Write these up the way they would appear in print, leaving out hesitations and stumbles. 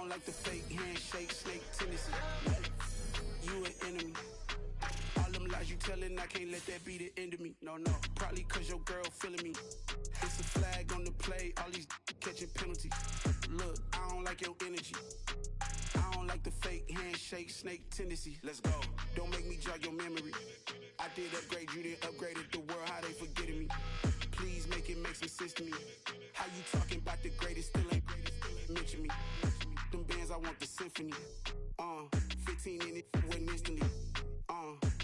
don't like the fake handshake, snake tendency. You an enemy. All them lies you telling, I can't let that be the end of me. No, probably cause your girl feeling me. It's a flag on the play, all these catching penalties. Look, I don't like your energy. I don't like the fake handshake, snake tendency. Let's go. Don't make me jog your memory. I did upgrade you, then upgraded the world, how they forgetting me. Please make it make some sense to me. How you talking about the greatest, still ain't mention me. Them bands, I want the symphony. 15 in it, wasn't instantly.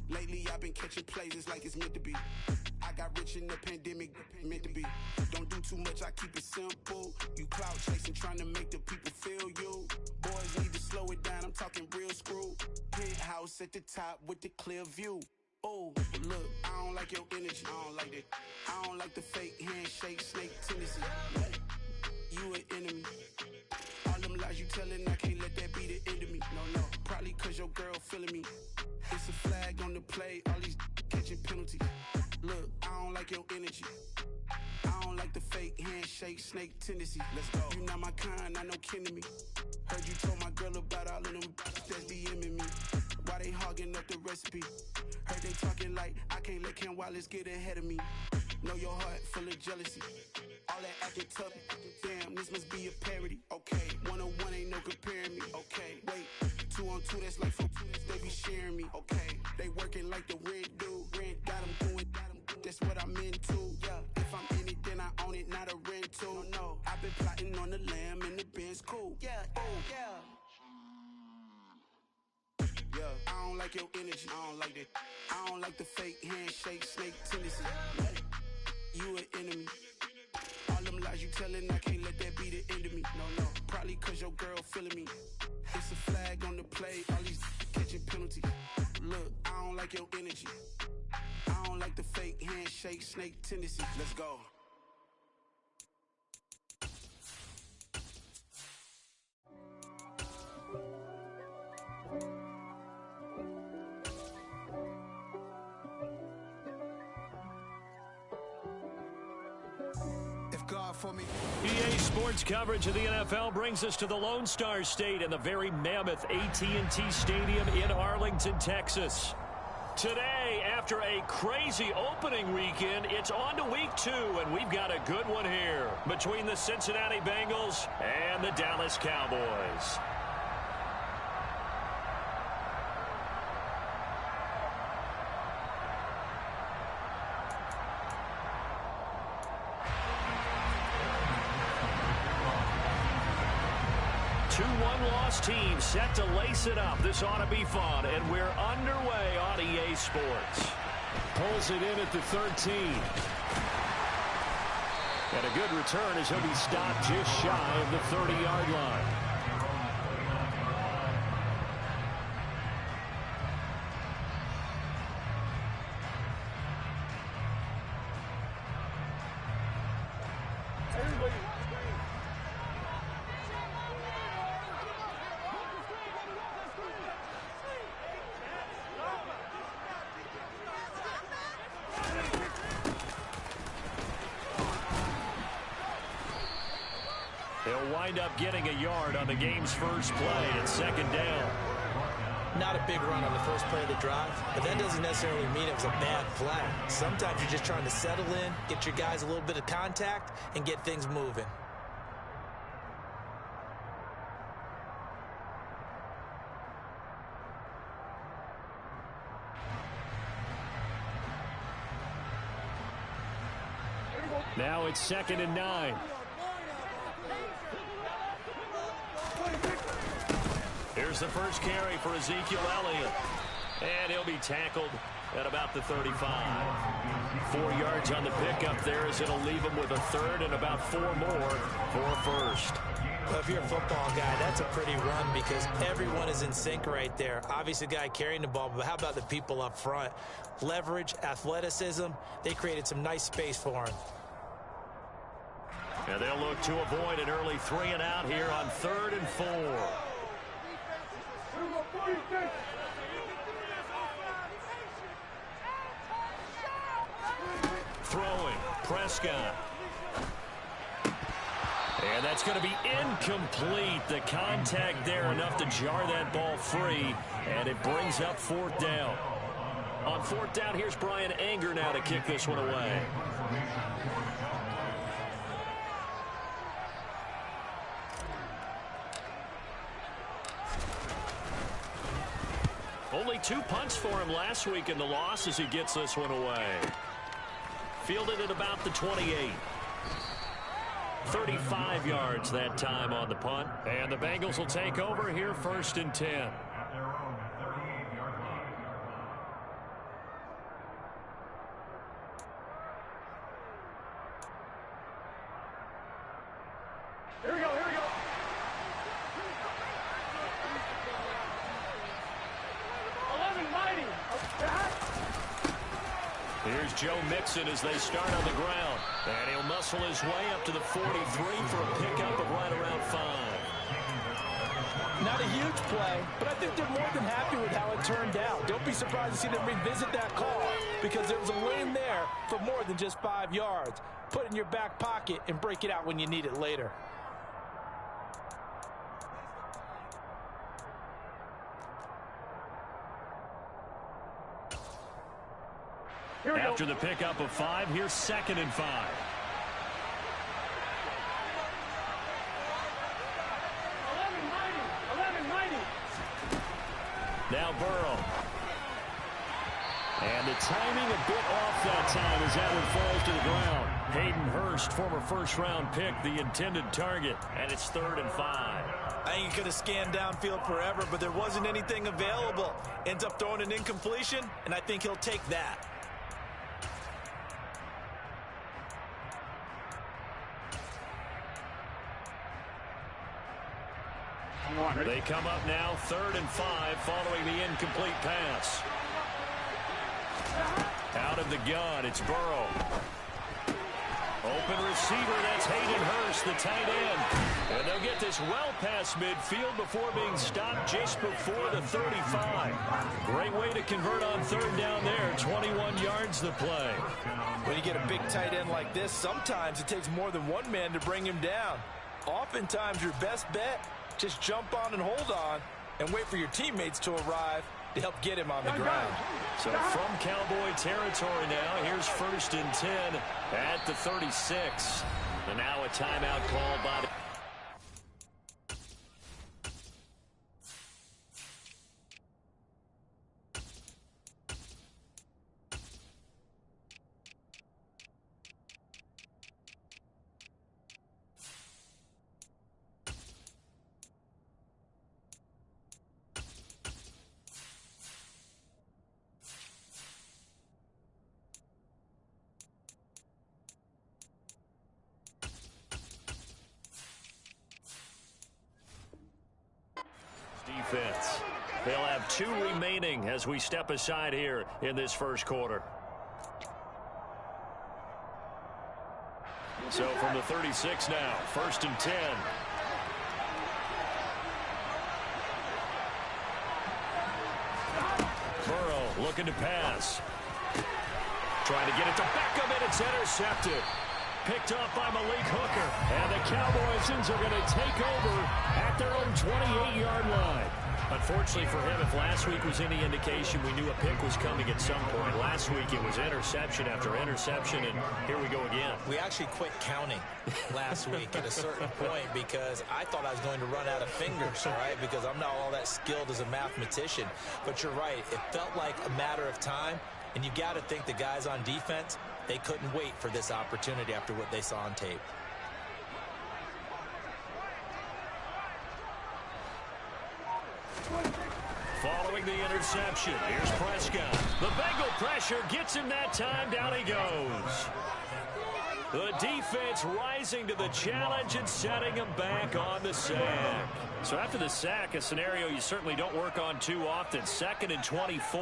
Lately I've been catching plays, it's like it's meant to be. I got rich in the pandemic, meant to be. Don't do too much, I keep it simple. You clout chasing, trying to make the people feel you. Boys need to slow it down, I'm talking real screw. Penthouse at the top with the clear view. Oh, look, I don't like your energy, I don't like that. I don't like the fake handshake, snake tendency. You an enemy. All them lies you telling, I can't let that be the end of me. No, probably cause your girl feeling me. It's a flag on the play, all these catching penalties. Look, I don't like your energy. I don't like the fake handshake, snake tendency. Let's go. You not my kind, I know kin to me. Heard you told my girl about all of them that's DMing me. Why they hogging up the recipe? Heard they talking like I can't let Ken Wallace get ahead of me. Know your heart full of jealousy. All that acting tough, damn, this must be a parody. Okay, 1-on-1 ain't no comparing me. Okay, wait, 2-on-2, that's like 4, they be sharing me. Okay, they working like the rent do. Rent got them doing, that's what I'm into. Yeah, if I'm in it, then I own it, not a rental. No, I've been plotting on the lamb and the Benz cool. Yeah, yeah. I don't like your energy, I don't like that. I don't like the fake handshake, snake tendency. You an enemy. All them lies you telling, I can't let that be the end of me. No, probably cause your girl feeling me. It's a flag on the play, all these catching penalties. Look, I don't like your energy. I don't like the fake handshake, snake tendency. Let's go. EA Sports coverage of the NFL brings us to the Lone Star State and the very mammoth AT&T Stadium in Arlington, Texas. Today, after a crazy opening weekend, it's on to week 2, and we've got a good one here between the Cincinnati Bengals and the Dallas Cowboys. Team set to lace it up. This ought to be fun, and we're underway on EA Sports. Pulls it in at the 13. And a good return as he'll be stopped just shy of the 30-yard line. He'll wind up getting a yard on the game's first play at second down. Not a big run on the first play of the drive, but that doesn't necessarily mean it was a bad play. Sometimes you're just trying to settle in, get your guys a little bit of contact, and get things moving. Now it's 2nd and 9. Here's the first carry for Ezekiel Elliott. And he'll be tackled at about the 35. 4 yards on the pickup there as it'll leave him with a third and about 4 more for a first. Well, if you're a football guy, that's a pretty run because everyone is in sync right there. Obviously, the guy carrying the ball, but how about the people up front? Leverage, athleticism, they created some nice space for him. And they'll look to avoid an early 3 and out here on 3rd and 4. Throwing, Prescott. And that's going to be incomplete. The contact there enough to jar that ball free, and it brings up 4th down. On 4th down, here's Brian Anger now to kick this one away. Only 2 punts for him last week in the loss as he gets this one away. Fielded at about the 28. 35 yards that time on the punt. And the Bengals will take over here 1st and 10. Here we go, here we go. Here's Joe Mixon as they start on the ground. And he'll muscle his way up to the 43 for a pickup of right around 5. Not a huge play, but I think they're more than happy with how it turned out. Don't be surprised to see them revisit that call because there was a lane there for more than just 5 yards. Put it in your back pocket and break it out when you need it later. After the pickup of 5, here's 2nd and 5. Now Burrow. And the timing a bit off that time as that one falls to the ground. Hayden Hurst, former 1st-round pick, the intended target. And it's 3rd and 5. I think he could have scanned downfield forever, but there wasn't anything available. Ends up throwing an incompletion, and I think he'll take that. They come up now 3rd and 5 following the incomplete pass. Out of the gun, it's Burrow. Open receiver, that's Hayden Hurst, the tight end. And they'll get this well past midfield before being stopped just before the 35. Great way to convert on 3rd down there. 21 yards the play. When you get a big tight end like this, sometimes it takes more than one man to bring him down. Oftentimes your best bet, just jump on and hold on and wait for your teammates to arrive to help get him on the ground. So from Cowboy territory now, here's 1st and 10 at the 36. And now a timeout called by the... defense. They'll have 2 remaining as we step aside here in this 1st quarter. So from the 36 now, 1st and 10. Burrow looking to pass. Trying to get it to Beckham, and it's intercepted. Picked up by Malik Hooker. And the Cowboys are going to take over at their own 28-yard line. Unfortunately for him, if last week was any indication, we knew a pick was coming at some point. Last week it was interception after interception, and here we go again. We actually quit counting last week at a certain point because I thought I was going to run out of fingers, right? Because I'm not all that skilled as a mathematician. But you're right. It felt like a matter of time, and you got to think the guys on defense, they couldn't wait for this opportunity after what they saw on tape. Following the interception, here's Prescott. The Bengal pressure gets him that time. Down he goes. The defense rising to the challenge and setting him back on the sack. So after the sack, a scenario you certainly don't work on too often. 2nd and 24.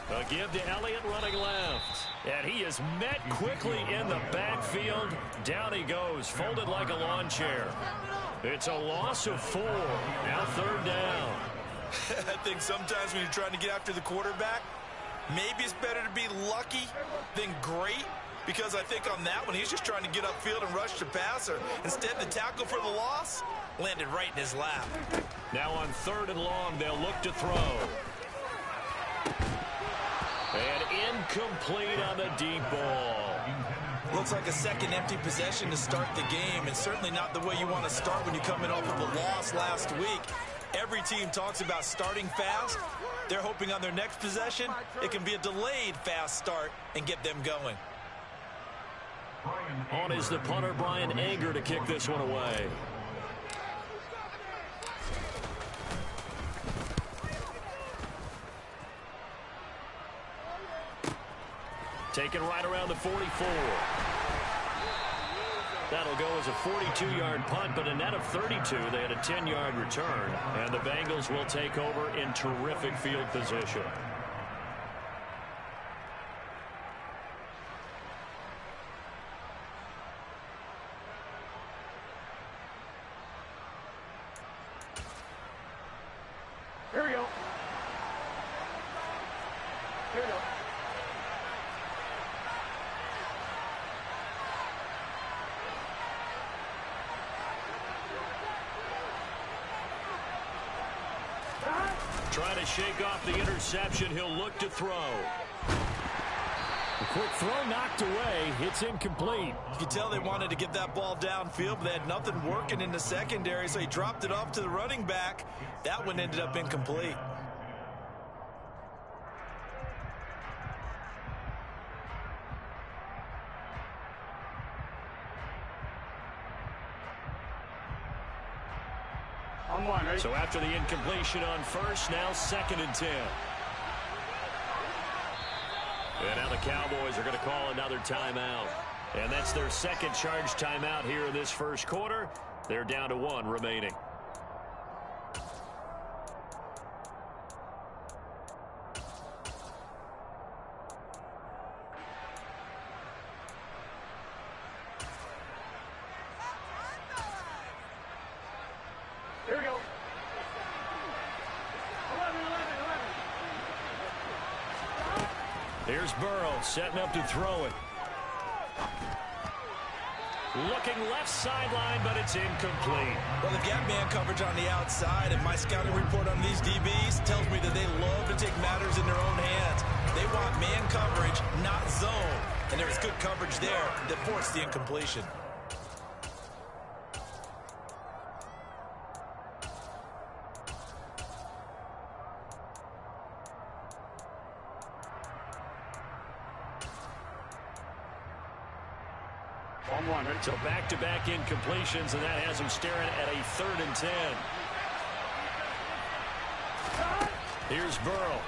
A give to Elliott running left. And he is met quickly in the backfield. Down he goes, folded like a lawn chair. It's a loss of 4. Now 3rd down. I think sometimes when you're trying to get after the quarterback, maybe it's better to be lucky than great. because I think on that one, he's just trying to get upfield and rush the passer. Instead, the tackle for the loss landed right in his lap. Now on 3rd and long, they'll look to throw. And incomplete on the deep ball. Looks like a second empty possession to start the game, and certainly not the way you want to start when you come in off of a loss last week. Every team talks about starting fast. They're hoping on their next possession, it can be a delayed fast start and get them going. On is the punter, Brian Anger, to kick this one away. Taken right around the 44. That'll go as a 42-yard punt, but a net of 32. They had a 10-yard return, and the Bengals will take over in terrific field position. Here we go. Here we go. Trying to shake off the interception. He'll look to throw. A quick throw knocked away. It's incomplete. You could tell they wanted to get that ball downfield, but they had nothing working in the secondary, so he dropped it off to the running back. That one ended up incomplete. So after the incompletion on 1st, now 2nd and 10. And now the Cowboys are going to call another timeout. And that's their second charge timeout here in this 1st quarter. They're down to 1 remaining. Here we go. 11. Here's Burrow setting up to throw it. Looking left sideline, but it's incomplete. Well, they've got man coverage on the outside, and my scouting report on these DBs tells me that they love to take matters in their own hands. They want man coverage, not zone. And there's good coverage there that forced the incompletion. So back-to-back incompletions, and that has him staring at a 3rd and 10. Here's Burrow.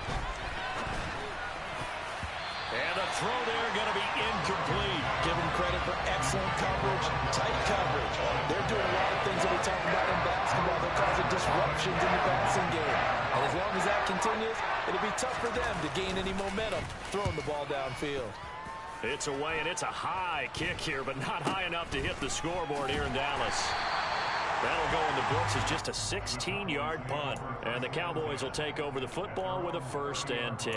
And a throw there going to be incomplete. Give them credit for excellent coverage, tight coverage. They're doing a lot of things that we talk about in basketball. They're causing disruptions in the passing game. And as long as that continues, it'll be tough for them to gain any momentum throwing the ball downfield. It's away, and it's a high kick here, but not high enough to hit the scoreboard here in Dallas. That'll go in the books as just a 16-yard punt. And the Cowboys will take over the football with a 1st and 10.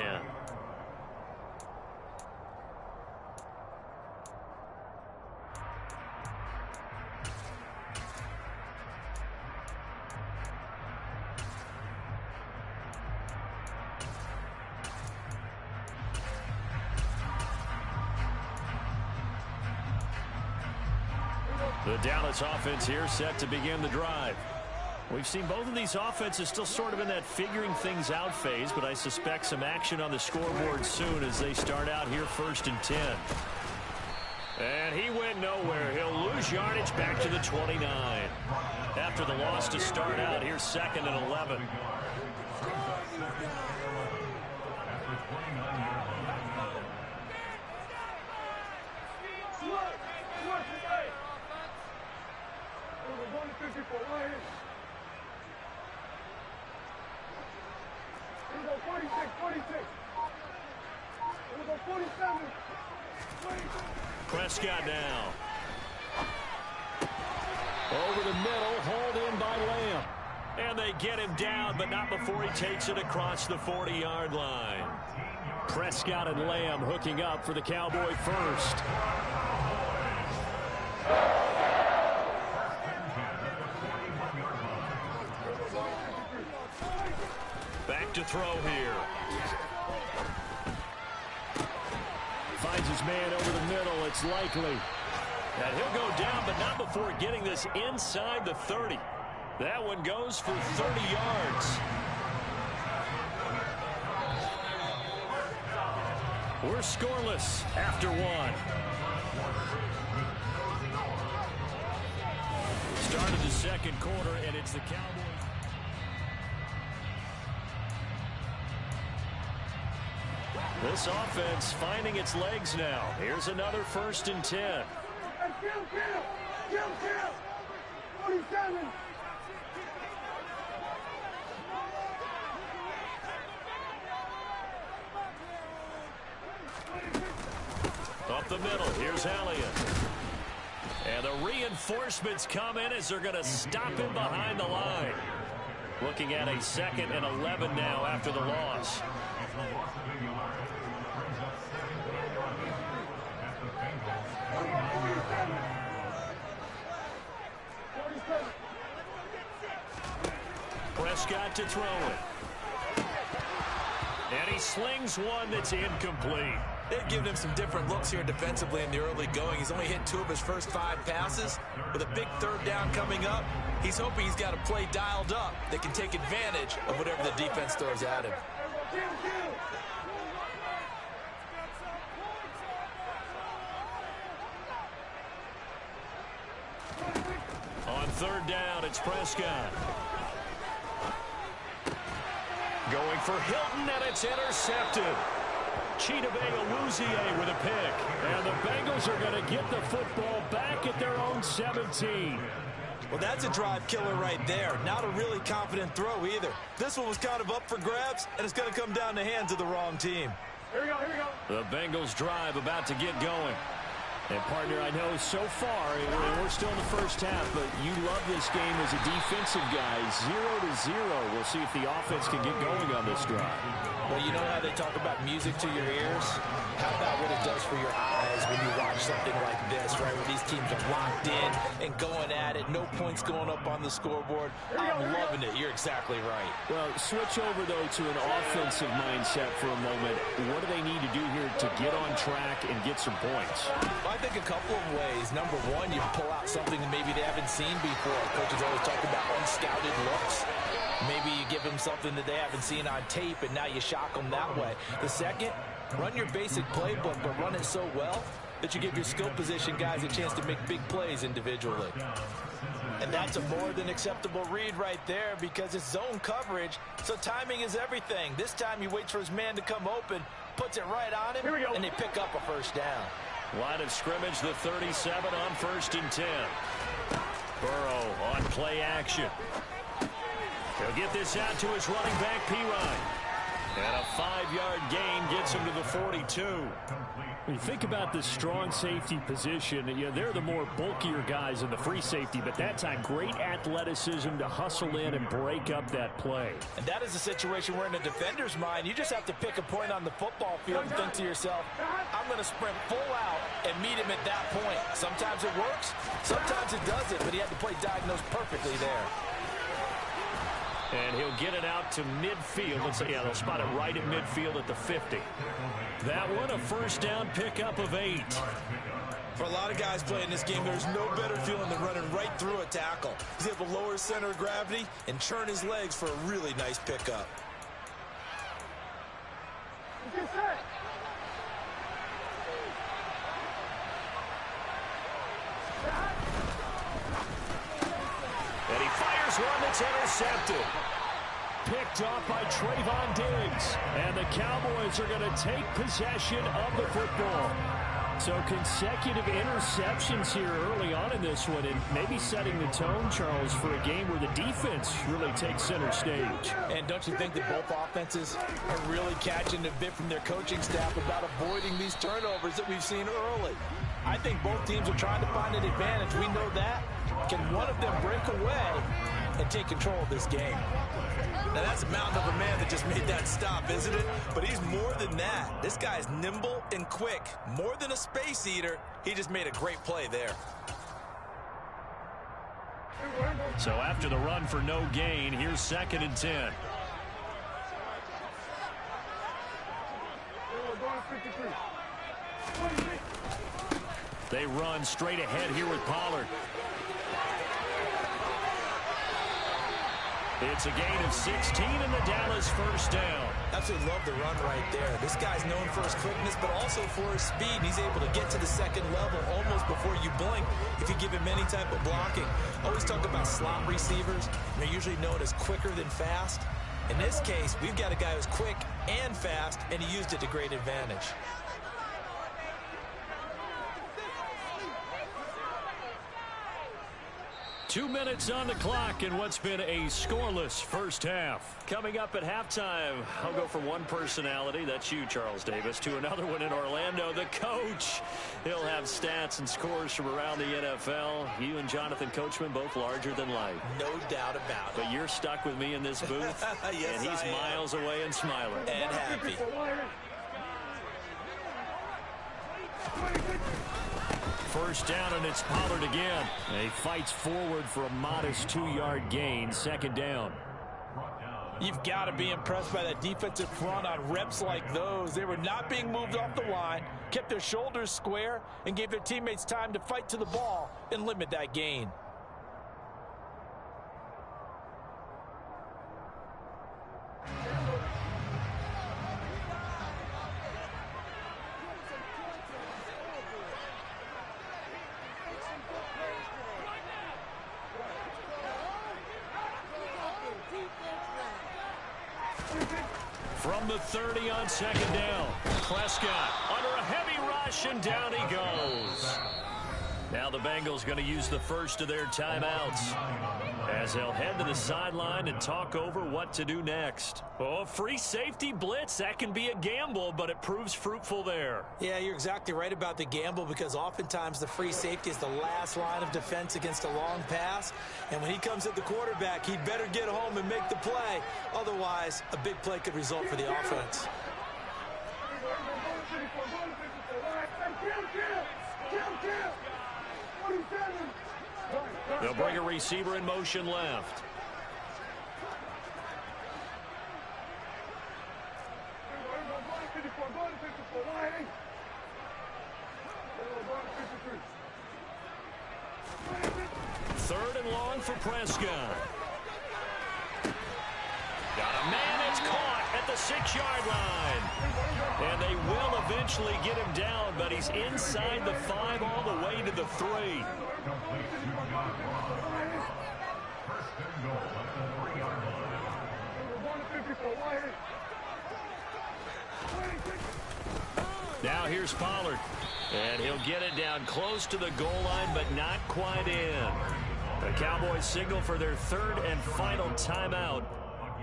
The Dallas offense here set to begin the drive. We've seen both of these offenses still sort of in that figuring things out phase, but I suspect some action on the scoreboard soon as they start out here 1st and 10. And he went nowhere. He'll lose yardage back to the 29. After the loss to start out, here's 2nd and 11. Prescott now. Over the middle, hauled in by Lamb. And they get him down, but not before he takes it across the 40-yard line. Prescott and Lamb hooking up for the Cowboy first. Back to throw here. Finds his man over the middle. It's likely. And he'll go down, but not before getting this inside the 30. That one goes for 30 yards. We're scoreless after one. Started the second quarter, and it's the Cowboys. This offense finding its legs now. Here's another 1st and 10. 47. Up the middle, here's Elliott. And the reinforcements come in as they're going to stop him behind the line. Looking at a 2nd and 11 now after the loss. Prescott to throw it. And he slings one that's incomplete. They've given him some different looks here defensively in the early going. He's only hit 2 of his first 5 passes. With a big 3rd down coming up, he's hoping he's got a play dialed up that can take advantage of whatever the defense throws at him. On 3rd down, it's Prescott. Going for Hilton, and it's intercepted. Chidobe with a pick. And the Bengals are going to get the football back at their own 17. Well, that's a drive killer right there. Not a really confident throw either. This one was kind of up for grabs, and it's going to come down the hands of the wrong team. Here we go, here we go. The Bengals drive about to get going. And, partner, I know so far, we're still in the first half, but you love this game as a defensive guy. 0-0. We'll see if the offense can get going on this drive. Well, you know how they talk about music to your ears? How about what it does for your eyes when you watch something like this, right? Where these teams are locked in and going at it. No points going up on the scoreboard. I'm loving it. You're exactly right. Well, switch over, though, to an offensive mindset for a moment. What do they need to do here to get on track and get some points? I think a couple of ways. Number one, you pull out something that maybe they haven't seen before. Coaches always talk about unscouted looks. Maybe you give them something that they haven't seen on tape, and now you shock them that way. The second, run your basic playbook, but run it so well that you give your skill position guys a chance to make big plays individually. And that's a more than acceptable read right there because it's zone coverage, so timing is everything. This time he waits for his man to come open, puts it right on him, and they pick up a 1st down. Line of scrimmage, the 37 on 1st and 10. Burrow on play action. He'll get this out to his running back, Pirine. And a 5-yard gain gets him to the 42. When you think about this strong safety position, they're the more bulkier guys in the free safety, but that time, great athleticism to hustle in and break up that play. And that is a situation where in a defender's mind, you just have to pick a point on the football field and think to yourself, I'm going to sprint full out and meet him at that point. Sometimes it works, sometimes it doesn't, but he had the play diagnosed perfectly there. And he'll get it out to midfield. Let's say, they'll spot it right at midfield at the 50. That one, a 1st down pickup of 8. For a lot of guys playing this game, there's no better feeling than running right through a tackle. He's able to lower his center of gravity and churn his legs for a really nice pickup. And he fires one that's intercepted. Picked off by Trayvon Diggs. And the Cowboys are going to take possession of the football. So consecutive interceptions here early on in this one, and maybe setting the tone, Charles, for a game where the defense really takes center stage. And don't you think that both offenses are really catching a bit from their coaching staff about avoiding these turnovers that we've seen early? I think both teams are trying to find an advantage. We know that. Can one of them break away? and take control of this game. Now, that's a mountain of a man that just made that stop, isn't it? But he's more than that. This guy's nimble and quick. More than a space eater, he just made a great play there. So after the run for no gain, here's 2nd and 10. They run straight ahead here with Pollard. It's a gain of 16 and the Dallas first down. Absolutely love the run right there. This guy's known for his quickness, but also for his speed. And he's able to get to the second level almost before you blink if you give him any type of blocking. Always talk about slot receivers. They're usually known as quicker than fast. In this case, we've got a guy who's quick and fast, and he used it to great advantage. Two minutes on the clock in what's been a scoreless first half. Coming up at halftime, I'll go from one personality, that's you, Charles Davis, to another one in Orlando, the coach. He'll have stats and scores from around the NFL. You and Jonathan Coachman, both larger than life. No doubt about it. But you're stuck with me in this booth, yes, and he's miles away and smiling. And happy. First down, and it's Pollard again. He fights forward for a modest 2-yard gain. 2nd down. You've got to be impressed by that defensive front on reps like those. They were not being moved off the line, kept their shoulders square, and gave their teammates time to fight to the ball and limit that gain. From the 30 on 2nd down. Prescott under a heavy rush, and down he goes. Now the Bengals going to use the first of their timeouts as they'll head to the sideline and talk over what to do next. Oh, free safety blitz, that can be a gamble, but it proves fruitful there. Yeah, you're exactly right about the gamble, because oftentimes the free safety is the last line of defense against a long pass. And when he comes at the quarterback, he'd better get home and make the play. Otherwise, a big play could result for the offense. They'll bring a receiver in motion left. Third and long for Prescott. Got a man, it's caught at the 6-yard line. And they will eventually get him down, but he's inside the 5 all the way to the 3. Now here's Pollard. And he'll get it down close to the goal line, but not quite in. The Cowboys signal for their 3rd and final timeout,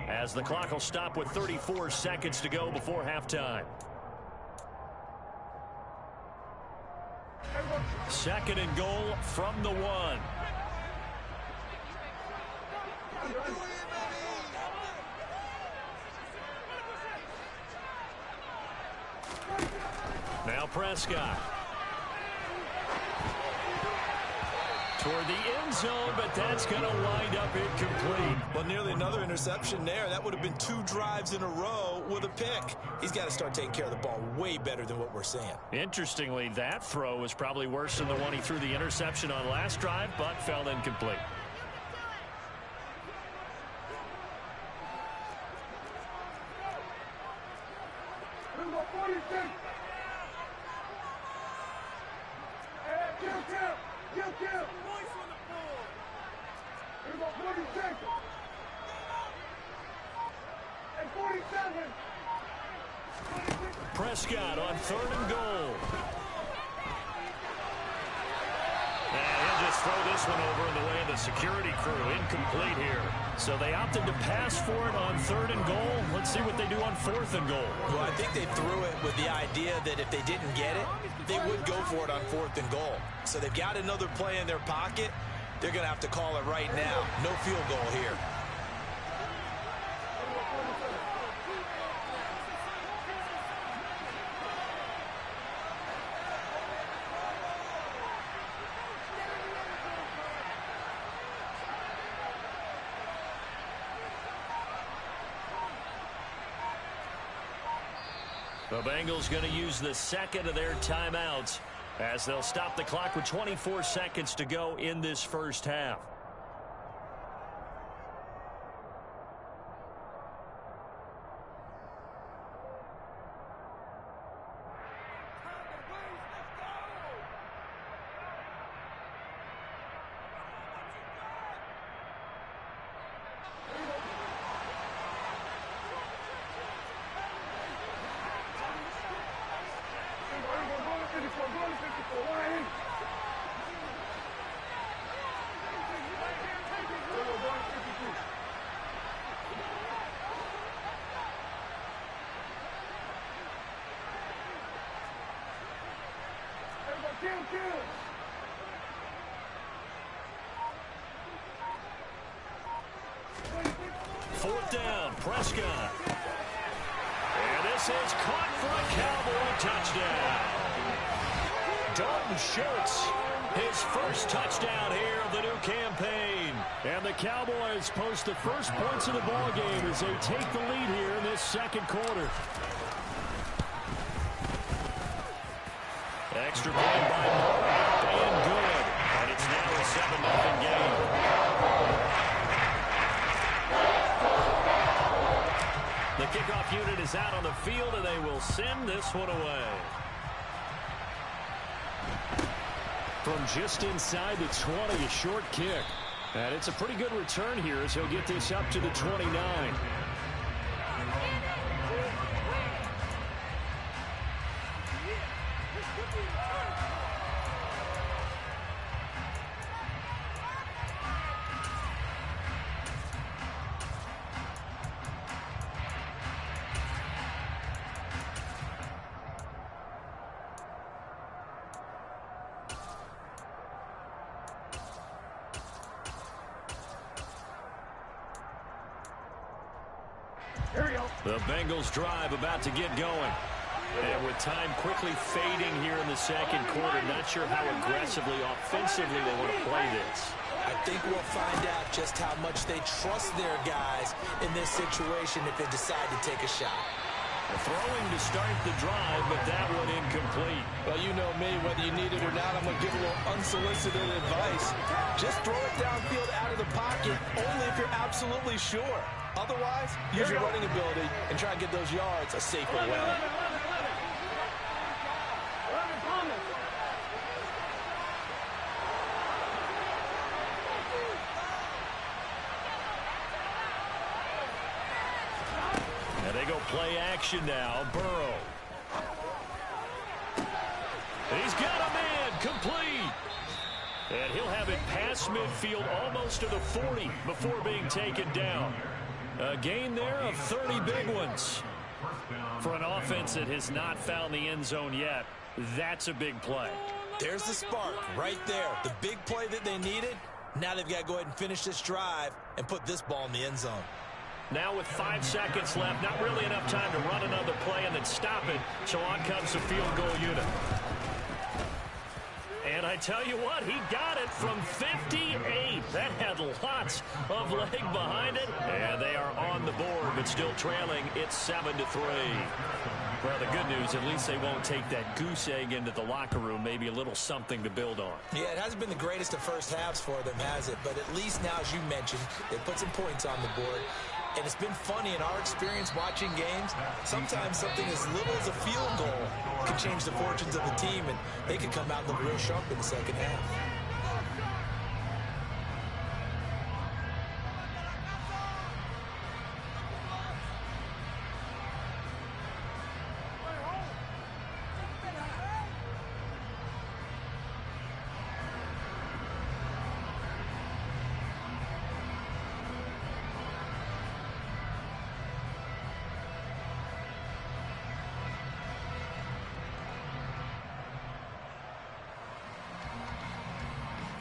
as the clock will stop with 34 seconds to go before halftime. 2nd and goal from the 1. Now Prescott. Toward the end zone, but that's going to wind up incomplete. Well, nearly another interception there. That would have been 2 drives in a row with a pick. He's got to start taking care of the ball way better than what we're seeing. Interestingly, that throw was probably worse than the one he threw the interception on last drive, but fell incomplete. Prescott on 3rd and goal. And he'll just throw this one over in the way of the security crew. Incomplete here. So they opted to pass for it on 3rd and goal. Let's see what they do on 4th and goal. Well, I think they threw it with the idea that if they didn't get it, they would go for it on 4th and goal. So they've got another play in their pocket. They're going to have to call it right now. No field goal here. The Bengals going to use the second of their timeouts as they'll stop the clock with 24 seconds to go in this first half. Fourth down, Prescott. And this is caught for a Cowboy touchdown. Dalton Schultz, his first touchdown here of the new campaign. And the Cowboys post the first points of the ball game as they take the lead here in this second quarter. Extra point by Moore, and good. And it's now a 7-0 game. The kickoff unit is out on the field, and they will send this one away. From just inside the 20, a short kick. And it's a pretty good return here as he'll get this up to the 29. The Bengals drive about to get going. And with time quickly fading here in the second quarter, not sure how aggressively, offensively they want to play this. I think we'll find out just how much they trust their guys in this situation if they decide to take a shot. Throwing to start the drive, but that one incomplete. Well, you know me, whether you need it or not, I'm going to give a little unsolicited advice. Just throw it downfield out of the pocket, only if you're absolutely sure. Otherwise, use your running ability and try and get those yards a safer way. And they go play action now. Burrow. He's got a man complete. And he'll have it past midfield almost to the 40 before being taken down. A gain there of 30 big ones. For an offense that has not found the end zone yet, that's a big play. There's the spark right there. The big play that they needed. Now they've got to go ahead and finish this drive and put this ball in the end zone. Now with 5 seconds left, not really enough time to run another play and then stop it. So on comes the field goal unit. And I tell you what, he got it from 58. That had lots of leg behind it. And they are on the board, but still trailing. It's 7-3. Well, the good news, at least they won't take that goose egg into the locker room. Maybe a little something to build on. Yeah, it hasn't been the greatest of first halves for them, has it? But at least now, as you mentioned, they put some points on the board. And it's been funny in our experience watching games. Sometimes something as little as a field goal can change the fortunes of a team, and they could come out and look real sharp in the second half.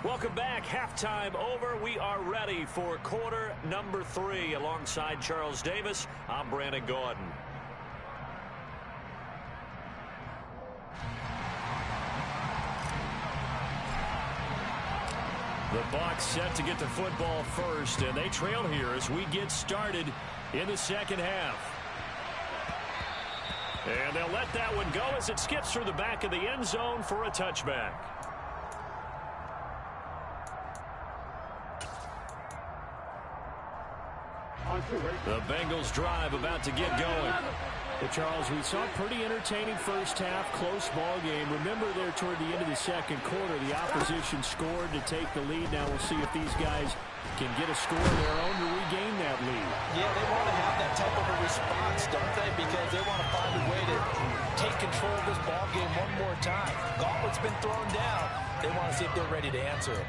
Welcome back. Halftime over. We are ready for quarter number 3. Alongside Charles Davis, I'm Brandon Gordon. The Bucs set to get the football first, and they trail here as we get started in the second half. And they'll let that one go as it skips through the back of the end zone for a touchback. The Bengals drive about to get going. Well, Charles, we saw a pretty entertaining first half, close ball game. Remember there toward the end of the second quarter, the opposition scored to take the lead. Now we'll see if these guys can get a score of their own to regain that lead. Yeah, they want to have that type of a response, don't they? Because they want to find a way to take control of this ball game one more time. Gauntlet's been thrown down. They want to see if they're ready to answer it.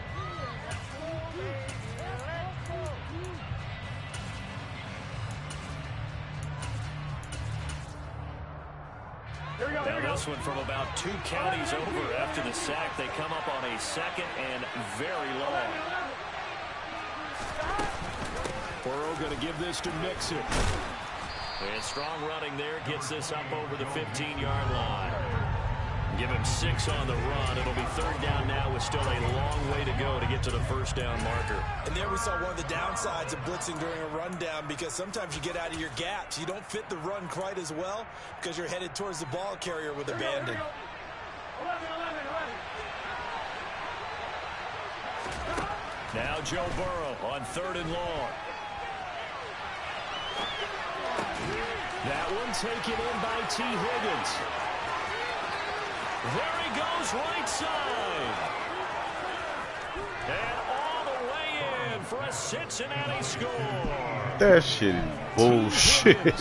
Now this one from about 2 counties over after the sack. They come up on a second and very long. Burrow going to give this to Mixon. And strong running there gets this up over the 15-yard line. Give him 6 on the run. It'll be third down now with still a long way to go to get to the first down marker. And there we saw one of the downsides of blitzing during a rundown, because sometimes you get out of your gaps. You don't fit the run quite as well because you're headed towards the ball carrier with abandon. Now Joe Burrow on 3rd and long. That one taken in by T. Higgins. There he goes, right side. And all the way in for a Cincinnati score. That shit is bullshit.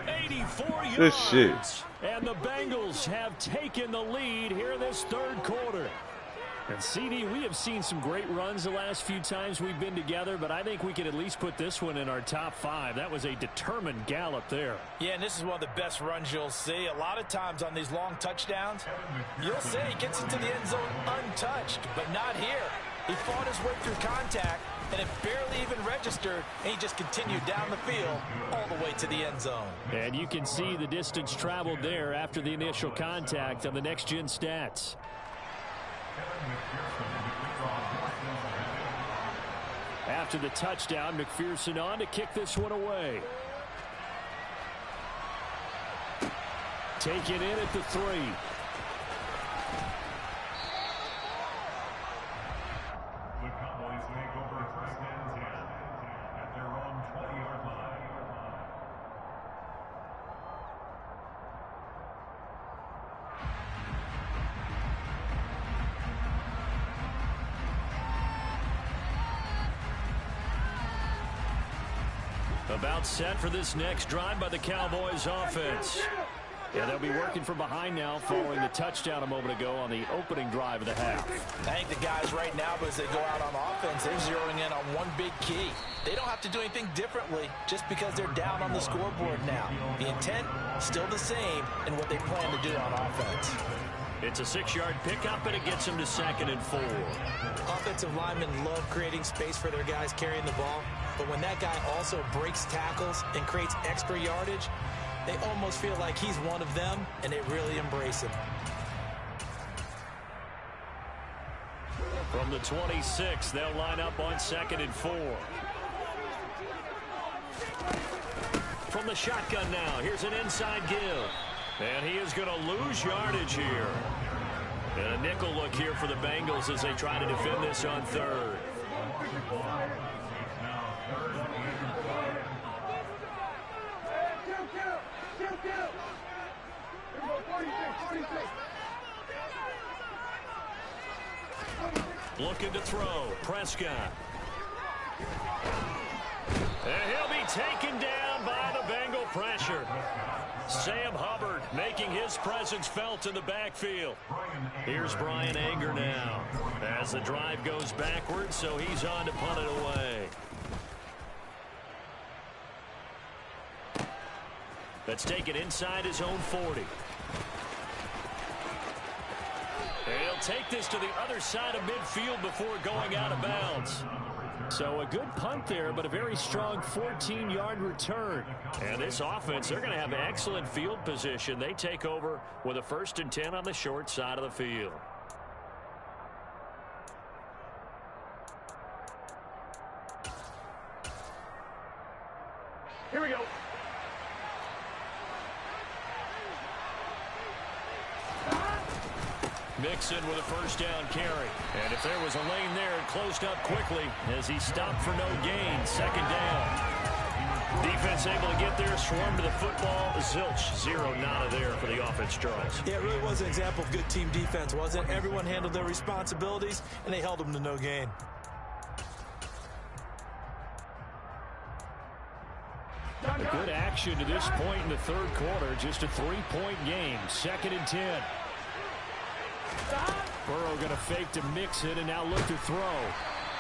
84 yards. Good shit. And the Bengals have taken the lead here in this third quarter. And CD, we have seen some great runs the last few times we've been together, but I think we can at least put this one in our top 5. That was a determined gallop there. Yeah, and this is one of the best runs you'll see. A lot of times on these long touchdowns, you'll say he gets into the end zone untouched, but not here. He fought his way through contact, and it barely even registered, and he just continued down the field all the way to the end zone. And you can see the distance traveled there after the initial contact on the next-gen stats. After the touchdown, McPherson on to kick this one away. Taken in at the 3. The Cowboys make over 1st and 10 at their own 20-yard line. About set for this next drive by the Cowboys offense. Yeah, they'll be working from behind now following the touchdown a moment ago on the opening drive of the half. I think the guys right now, as they go out on offense, they're zeroing in on one big key. They don't have to do anything differently just because they're down on the scoreboard now. The intent, still the same in what they plan to do on offense. It's a 6-yard pickup, and it gets them to 2nd and 4. Offensive linemen love creating space for their guys carrying the ball, but when that guy also breaks tackles and creates extra yardage, they almost feel like he's one of them, and they really embrace him. From the 26, they'll line up on 2nd and 4. From the shotgun now, here's an inside give. And he is going to lose yardage here. And a nickel look here for the Bengals as they try to defend this on 3rd. Looking to throw. Prescott. And he'll be taken down by the Bengal pressure. Sam Hubbard making his presence felt in the backfield. Here's Brian Anger now as the drive goes backwards, so he's on to punt it away. That's taken inside his own 40. And he'll take this to the other side of midfield before going out of bounds. So a good punt there, but a very strong 14-yard return. And this offense, they're going to have excellent field position. They take over with a 1st and 10 on the short side of the field. Here we go. Mixon with a 1st down carry. And if there was a lane there, it closed up quickly as he stopped for no gain. 2nd down. Defense able to get there, swarm to the football. Zilch, 0 nada there for the offense, Charles. Yeah, it really was an example of good team defense, wasn't it? Everyone handled their responsibilities, and they held them to no gain. A good action to this point in the 3rd quarter. Just a 3-point game. 2nd and 10. Burrow going to fake to Mixon and now look to throw.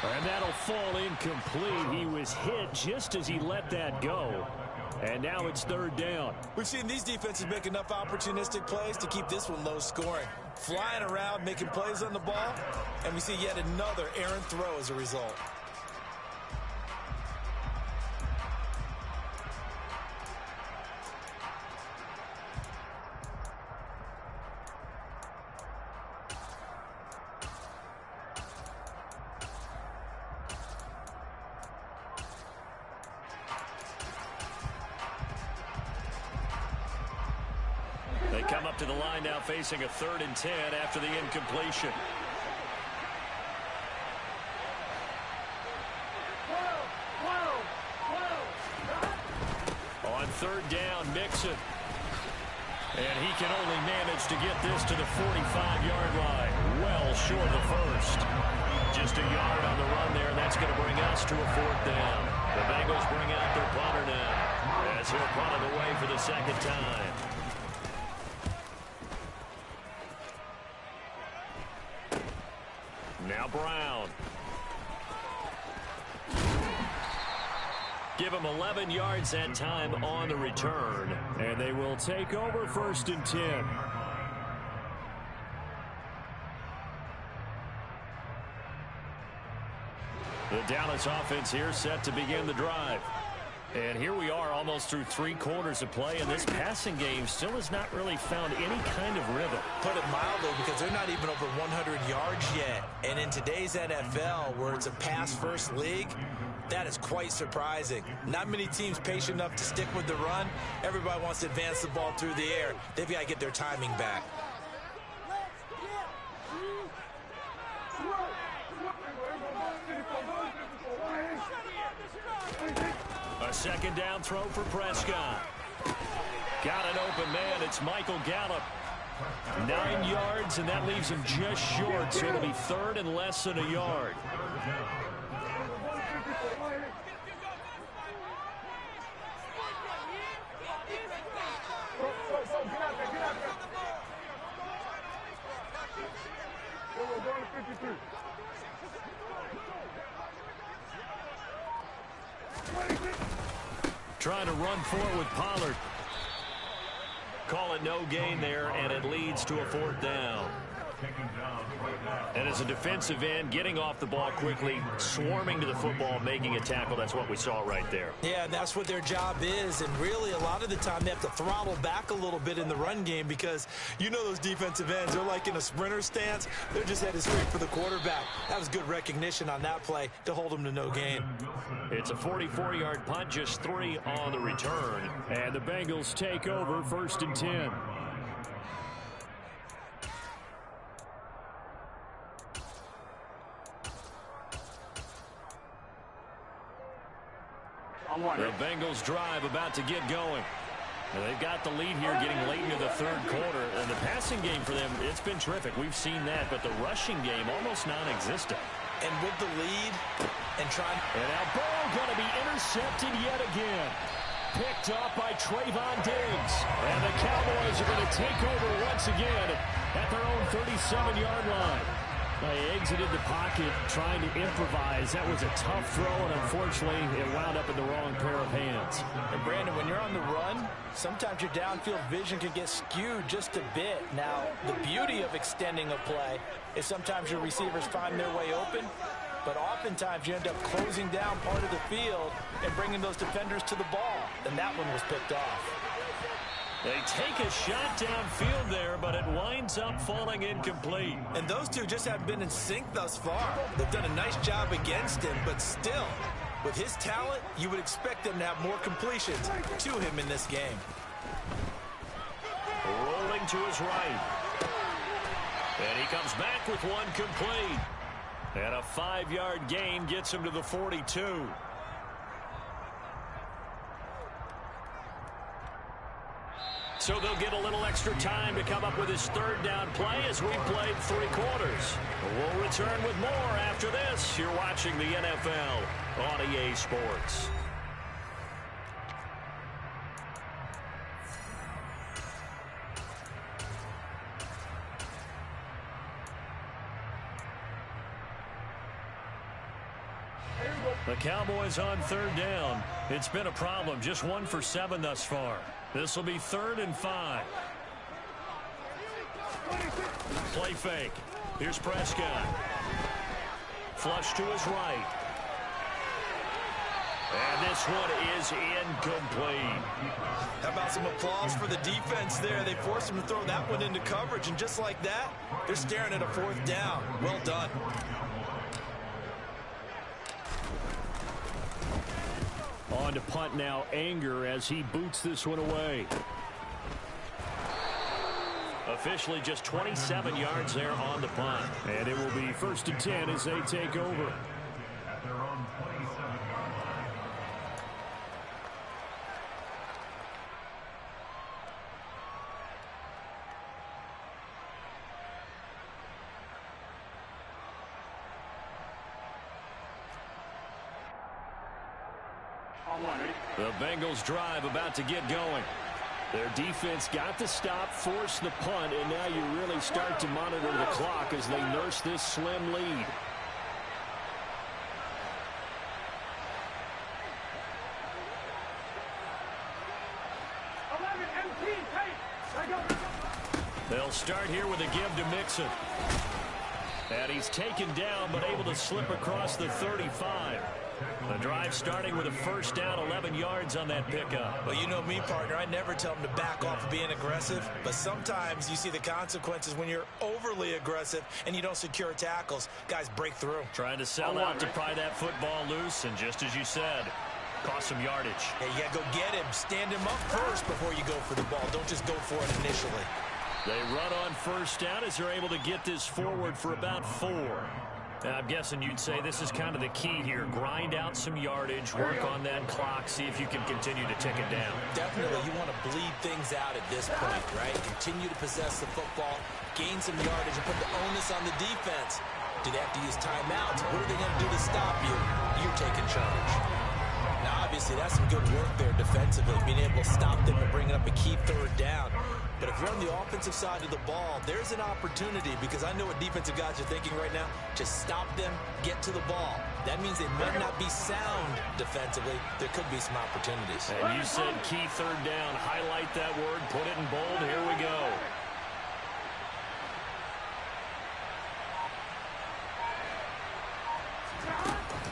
And that'll fall incomplete. He was hit just as he let that go. And now it's 3rd down. We've seen these defenses make enough opportunistic plays to keep this one low scoring. Flying around, making plays on the ball, and we see yet another errant throw as a result. They come up to the line now facing a 3rd and 10 after the incompletion. On 3rd down, Mixon. And he can only manage to get this to the 45-yard line. Well short of the 1st. Just a yard on the run there, and that's going to bring us to a 4th down. The Bengals bring out their punter now as he'll punt it away for the 2nd time. Now Brown. Give him 11 yards that time on the return. And they will take over 1st and 10. The Dallas offense here set to begin the drive. And here we are almost through 3 quarters of play, and this passing game still has not really found any kind of rhythm. Put it mildly, because they're not even over 100 yards yet. And in today's NFL, where it's a pass-first league, that is quite surprising. Not many teams patient enough to stick with the run. Everybody wants to advance the ball through the air. They've got to get their timing back. A 2nd down throw for Prescott. Got an open man. It's Michael Gallup. 9 yards, and that leaves him just short, so it'll be 3rd and less than a yard. Trying to run forward with Pollard. Call it no gain there, and it leads to a 4th down. And as a defensive end, getting off the ball quickly, swarming to the football, making a tackle, that's what we saw right there. Yeah, and that's what their job is. And really, a lot of the time, they have to throttle back a little bit in the run game because you know those defensive ends, they're like in a sprinter stance. They're just headed straight for the quarterback. That was good recognition on that play to hold them to no gain. It's a 44-yard punt, just 3 on the return. And the Bengals take over 1st and 10. The Bengals drive about to get going. They've got the lead here getting late into the 3rd quarter. And the passing game for them, it's been terrific. We've seen that. But the rushing game, almost non-existent. And with the lead and trying... And now Burrow going to be intercepted yet again. Picked off by Trayvon Diggs. And the Cowboys are going to take over once again at their own 37-yard line. They exited the pocket trying to improvise. That was a tough throw, and unfortunately, it wound up in the wrong pair of hands. And Brandon, when you're on the run, sometimes your downfield vision can get skewed just a bit. Now, the beauty of extending a play is sometimes your receivers find their way open, but oftentimes you end up closing down part of the field and bringing those defenders to the ball. And that one was picked off. They take a shot downfield there, but it winds up falling incomplete. And those two just haven't been in sync thus far. They've done a nice job against him, but still, with his talent, you would expect them to have more completions to him in this game. Rolling to his right. And he comes back with one complete. And a 5-yard gain gets him to the 42. So they'll get a little extra time to come up with his third down play as we played 3 quarters. We'll return with more after this. You're watching the NFL on EA Sports. The Cowboys on third down. It's been a problem. Just 1 for 7 thus far. This will be 3rd and 5. Play fake. Here's Prescott. Flush to his right. And this one is incomplete. How about some applause for the defense there? They forced him to throw that one into coverage, and just like that, they're staring at a 4th down. Well done. On to punt now, Anger, as he boots this one away. Officially just 27 yards there on the punt. And it will be 1st and 10 as they take over. At their own 27-yard line. The Bengals drive about to get going. Their defense got the stop, forced the punt, and now you really start to monitor the clock as they nurse this slim lead. They'll start here with a give to Mixon. And he's taken down but able to slip across the 35. The drive starting with a 1st down, 11 yards on that pickup. Well, you know me, partner. I never tell them to back off of being aggressive, but sometimes you see the consequences when you're overly aggressive and you don't secure tackles. Guys break through. Trying to sell out to pry that football loose, and just as you said, cost some yardage. Hey, you got to go get him. Stand him up first before you go for the ball. Don't just go for it initially. They run on 1st down as they're able to get this forward for about 4. Now, I'm guessing you'd say this is kind of the key here. Grind out some yardage, work on that clock, see if you can continue to tick it down. Definitely, you want to bleed things out at this point, right? Continue to possess the football, gain some yardage, and put the onus on the defense. Do they have to use timeouts? What are they going to do to stop you? You're taking charge. Now, obviously, that's some good work there defensively, being able to stop them and bring up a key 3rd down. But if you're on the offensive side of the ball, there's an opportunity, because I know what defensive guys are thinking right now. Just stop them, get to the ball. That means they might not be sound defensively. There could be some opportunities. And you said key 3rd down. Highlight that word, put it in bold. Here we go.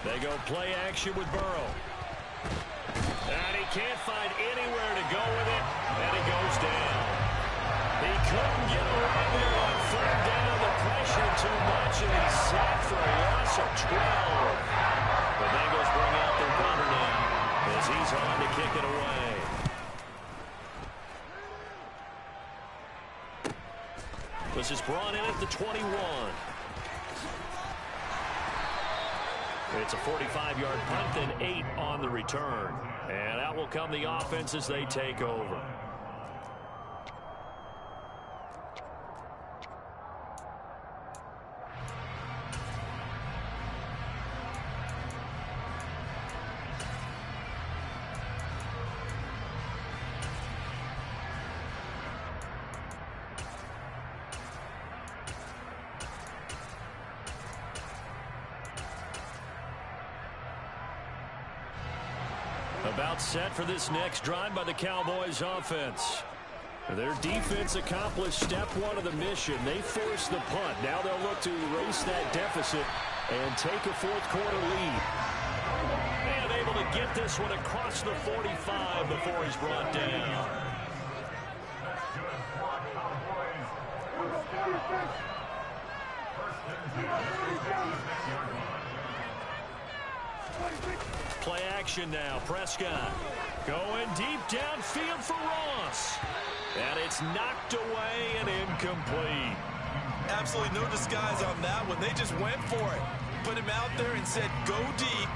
They go play action with Burrow. And he can't find anywhere to go with it, and he goes down. He couldn't get away there on 3rd down. The pressure too much, and he's sacked for a loss of 12. The Bengals bring out their punter now as he's on to kick it away. This is brought in at the 21. It's a 45-yard punt, then 8 on the return. And out will come the offense as they take over. About set for this next drive by the Cowboys offense. Their defense accomplished step one of the mission. They forced the punt. Now they'll look to erase that deficit and take a fourth quarter lead. And able to get this one across the 45 before he's brought down. Play action now. Prescott going deep downfield for Ross. And it's knocked away and incomplete. Absolutely no disguise on that one. They just went for it. Put him out there and said, go deep.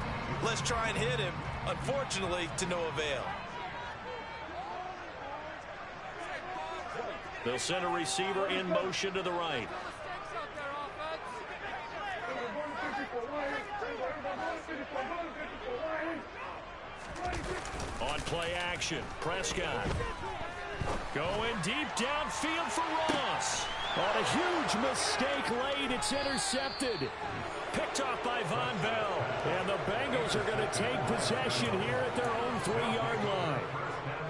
Let's try and hit him. Unfortunately, to no avail. They'll send a receiver in motion to the right. On play action, Prescott going deep downfield for Ross. On a huge mistake late, it's intercepted. Picked off by Von Bell. And the Bengals are going to take possession here at their own 3-yard line.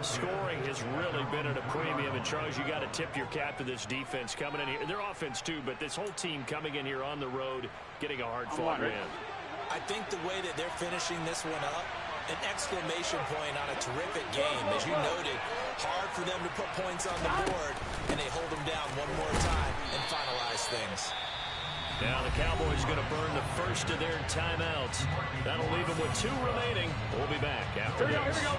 Scoring has really been at a premium. And, Charles, you got to tip your cap to this defense coming in here. Their offense, too, but this whole team coming in here on the road, getting a hard-fought win. I think the way that they're finishing this one up, an exclamation point on a terrific game. As you noted, hard for them to put points on the board, and they hold them down one more time and finalize things. Now the Cowboys going to burn the first of their timeouts. That'll leave them with 2 remaining. We'll be back after this. Here we go.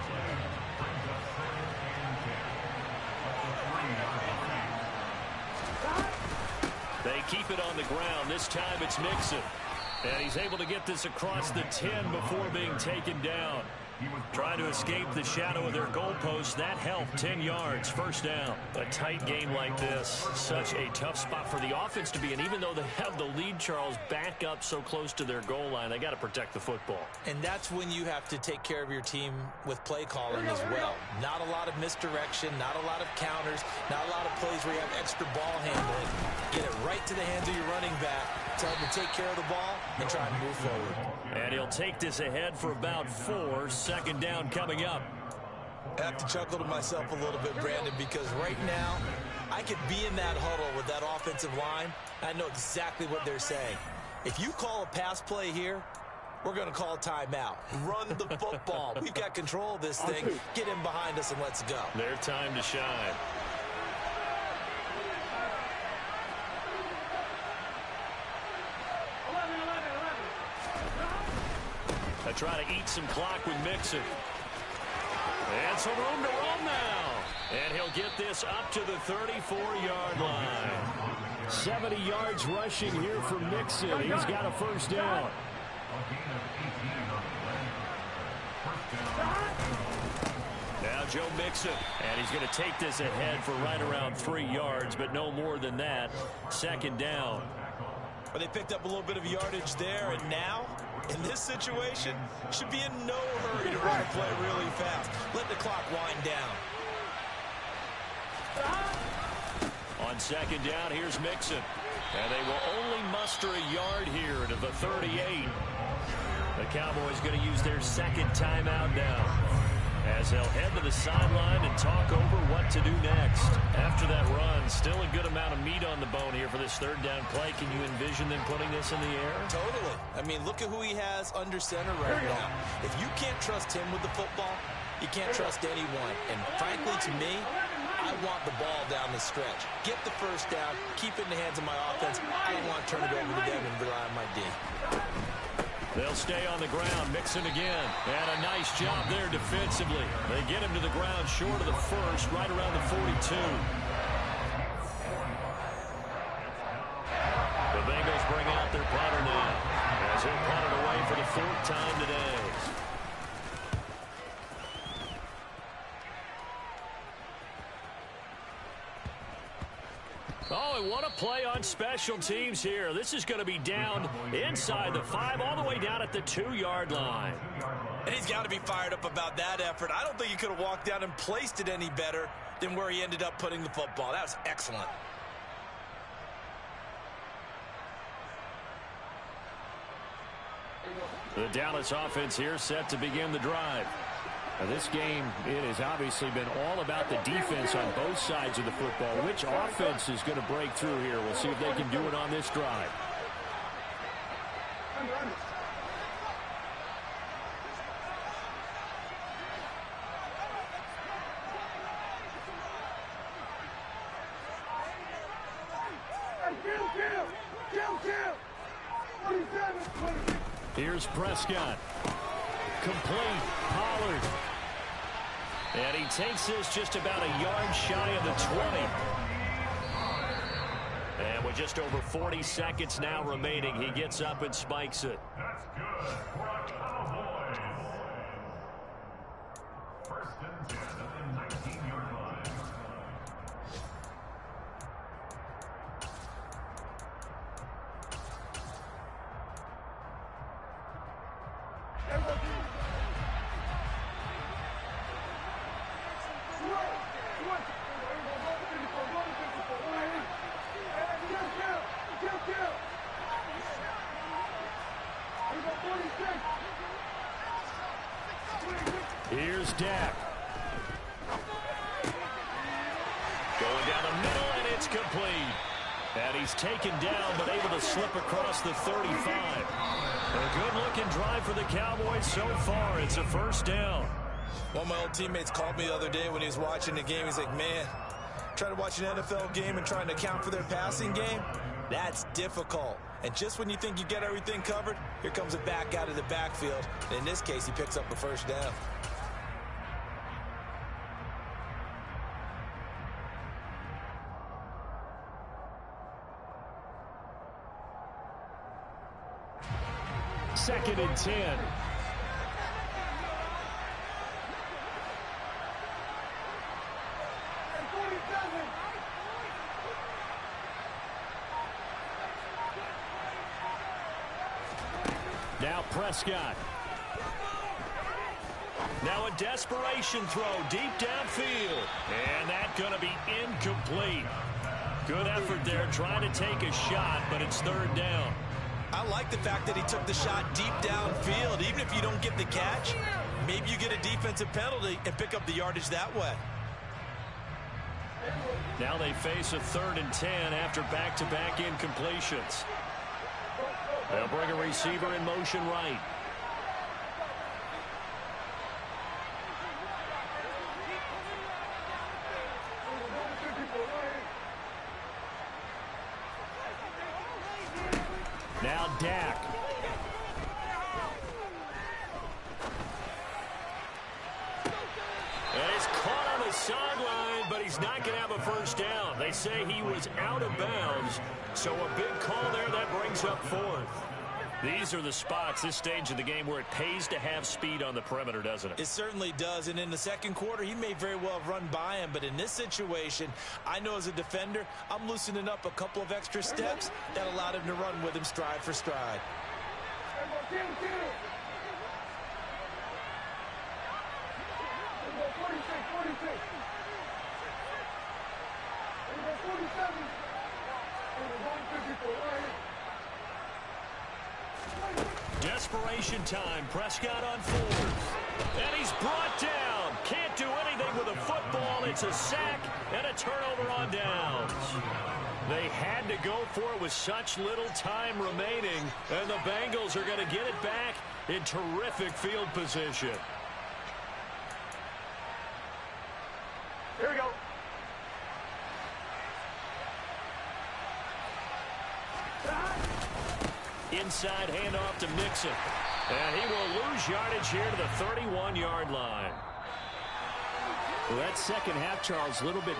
They keep it on the ground. This time it's Mixon. And he's able to get this across the 10 before being taken down. Trying to escape the shadow of their goalpost. That helped. 10 yards, first down. A tight game like this, such a tough spot for the offense to be in. Even though they have the lead, Charles, back up so close to their goal line, they got to protect the football. And that's when you have to take care of your team with play calling as well. Not a lot of misdirection, not a lot of counters, not a lot of plays where you have extra ball handling. Get it right to the hands of your running back. Tell him to take care of the ball and try and move forward. And he'll take this ahead for about 4. Second down coming up. I have to chuckle to myself a little bit, Brandon, because right now I could be in that huddle with that offensive line. I know exactly what they're saying. If you call a pass play here, we're going to call a timeout. Run the football. We've got control of this thing. Get in behind us and let's go. Their time to shine. They try to eat some clock with Mixon. And some room to run now. And he'll get this up to the 34-yard line. 70 yards rushing here for Mixon. He's got a first down. Now Joe Mixon. And he's going to take this ahead for right around 3 yards, but no more than that. Second down. Well, they picked up a little bit of yardage there, and now, in this situation, should be in no hurry to run a play really fast. Let the clock wind down. On second down, here's Mixon. And they will only muster a yard here to the 38. The Cowboys going to use their second timeout now, as they'll head to the sideline and talk over what to do next. After that run, still a good amount of meat on the bone here for this third down play. Can you envision them putting this in the air? Totally. I mean, look at who he has under center right now. If you can't trust him with the football, you can't trust anyone. And frankly, to me, I want the ball down the stretch. Get the first down, keep it in the hands of my offense. I don't want to turn it over to them and rely on my D. They'll stay on the ground. Mixon again. And a nice job there defensively. They get him to the ground short of the first, right around the 42. The Bengals bring out their punter now, as he'll punt it away for the 4th time today. Oh, and what a play on special teams here. This is going to be down inside the 5, all the way down at the 2-yard line. And he's got to be fired up about that effort. I don't think he could have walked down and placed it any better than where he ended up putting the football. That was excellent. The Dallas offense here set to begin the drive. Now, this game, it has obviously been all about the defense on both sides of the football. Which offense is going to break through here? We'll see if they can do it on this drive. Here's Prescott. Complete. Pollard. And he takes this just about a yard shy of the 20. And with just over 40 seconds now remaining, he gets up and spikes it. That's good for a Cowboys. First and 10 at the 19-yard line. Here's Dak. Going down the middle, and it's complete. And he's taken down, but able to slip across the 35. A good-looking drive for the Cowboys so far. It's a first down. One of my old teammates called me the other day when he was watching the game. He's like, man, trying to watch an NFL game and trying to account for their passing game, that's difficult. And just when you think you get everything covered, here comes a back out of the backfield. And in this case, he picks up the first down. Second and 10. Now Prescott. Now a desperation throw deep downfield. And that's going to be incomplete. Good effort there trying to take a shot, but it's third down. I like the fact that he took the shot deep downfield. Even if you don't get the catch, maybe you get a defensive penalty and pick up the yardage that way. Now they face a 3rd and 10 after back-to-back incompletions. They'll bring a receiver in motion right. Now Dak. And he's caught on the sideline, but he's not going to have a first down. They say he was out of bounds, so a big call there that brings up 4th. These are the spots, this stage of the game, where it pays to have speed on the perimeter, doesn't it? It certainly does, and in the second quarter, he may very well have run by him, but in this situation, I know as a defender, I'm loosening up a couple of extra steps that allowed him to run with him stride for stride. Desperation time. Prescott on 4th. And he's brought down. Can't do anything with a football. It's a sack and a turnover on downs. They had to go for it with such little time remaining. And the Bengals are going to get it back in terrific field position. Here we go. Inside handoff to Mixon. And he will lose yardage here to the 31-yard line. Well, that second half, Charles, a little bit